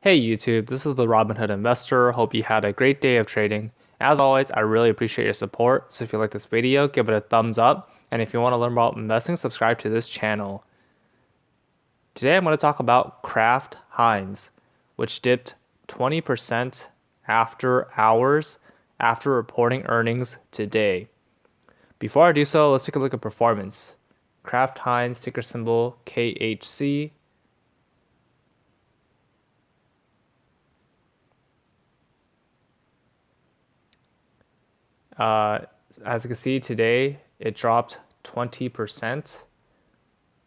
Hey YouTube, this is the Robinhood investor. Hope you had a great day of trading. As always, I really appreciate your support. So if you like this video, give it a thumbs up. And if you want to learn about investing, subscribe to this channel. Today I'm going to talk about Kraft Heinz, which dipped 20% after hours after reporting earnings today. Before I do so, let's take a look at performance. Kraft Heinz, ticker symbol KHC. As you can see today, it dropped 20%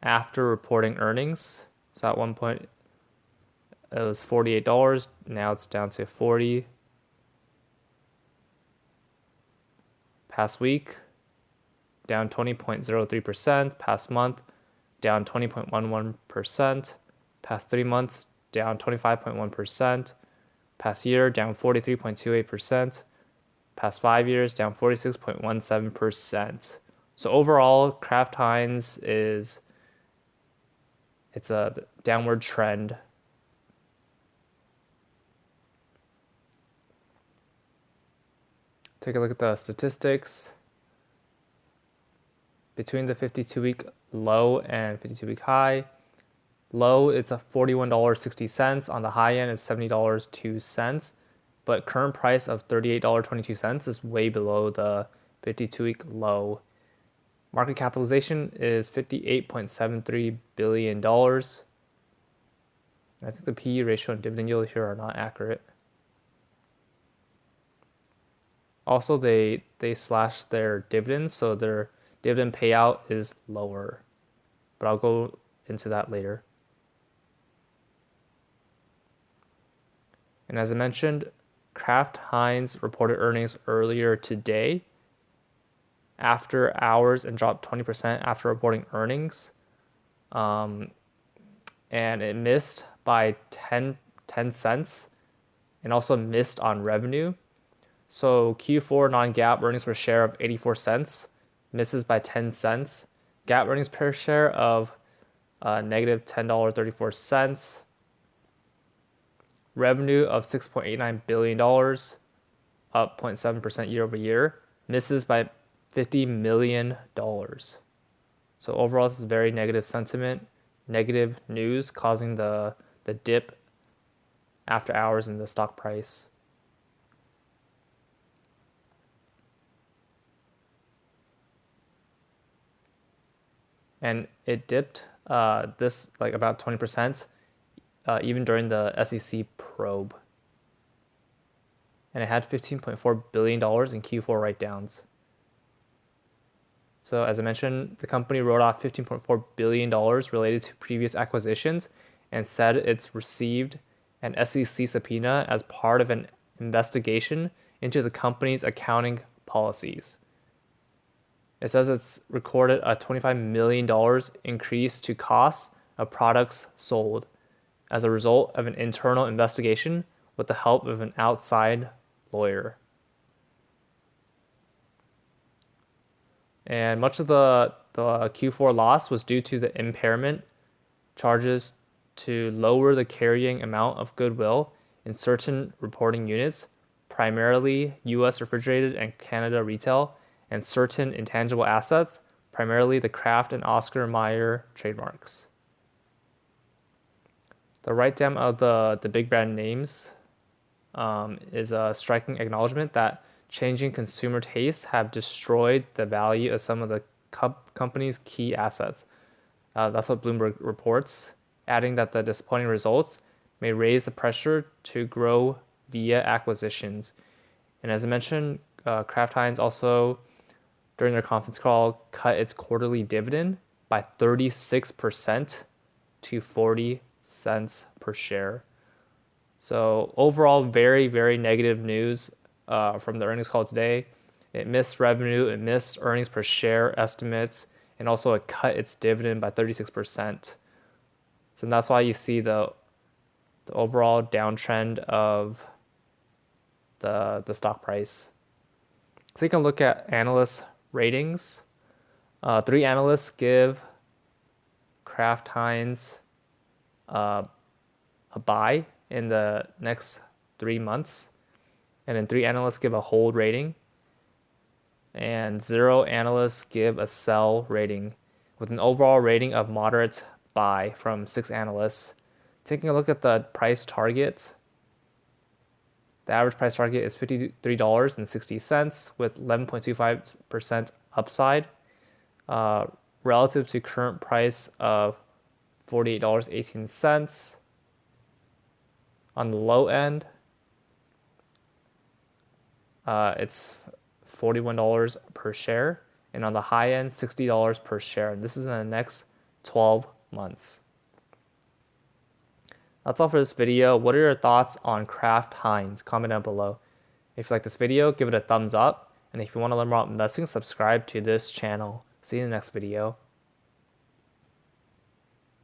after reporting earnings. So at one point it was $48. Now it's down to 40. Past week, down 20.03%. Past month, down 20.11%. Past 3 months, down 25.1%. Past year, down 43.28%. Past 5 years, down 46.17%. So overall, Kraft Heinz it's a downward trend. Take a look at the statistics. Between the 52-week low and 52-week high, low it's a $41.60. On the high end, it's $70.02. But current price of $38.22 is way below the 52-week low. Market capitalization is $58.73 billion. I think the PE ratio and dividend yield here are not accurate. Also, they slashed their dividends, so their dividend payout is lower. But I'll go into that later. And as I mentioned, Kraft Heinz reported earnings earlier today after hours and dropped 20% after reporting earnings. And it missed by 10 cents and also missed on revenue. So Q4 non-GAAP earnings per share of 84 cents misses by 10 cents. GAAP earnings per share of negative $10.34. Revenue of $6.89 billion, up 0.7% year over year, misses by $50 million. So overall, this is very negative sentiment, negative news causing the dip after hours in the stock price. And it dipped this like about 20%. Even during the SEC probe. And it had $15.4 billion in Q4 write-downs. So as I mentioned, the company wrote off $15.4 billion related to previous acquisitions and said it's received an SEC subpoena as part of an investigation into the company's accounting policies. It says it's recorded a $25 million increase to costs of products sold as a result of an internal investigation with the help of an outside lawyer. And much of the Q4 loss was due to the impairment charges to lower the carrying amount of goodwill in certain reporting units, primarily US refrigerated and Canada retail, and certain intangible assets, primarily the Kraft and Oscar Mayer trademarks. The write-down of the big brand names is a striking acknowledgement that changing consumer tastes have destroyed the value of some of the company's key assets. That's what Bloomberg reports, adding that the disappointing results may raise the pressure to grow via acquisitions. And as I mentioned, Kraft Heinz also, during their conference call, cut its quarterly dividend by 36% to 40 cents per share. So overall, very, very negative news from the earnings call today. It missed revenue, it missed earnings per share estimates, and also it cut its dividend by 36%. So that's why you see the overall downtrend of the stock price. So you can look at analyst ratings. 3 analysts give Kraft Heinz a buy in the next 3 months. And then 3 analysts give a hold rating. And 0 analysts give a sell rating, with an overall rating of moderate buy from 6 analysts. Taking a look at the price target, the average price target is $53.60 with 11.25% upside, relative to current price of $48.18. On the low end, it's $41 per share, and on the high end, $60 per share. And this is in the next 12 months. That's all for this video. What are your thoughts on Kraft Heinz? Comment down below. If you like this video, give it a thumbs up. And if you want to learn more about investing, subscribe to this channel. See you in the next video.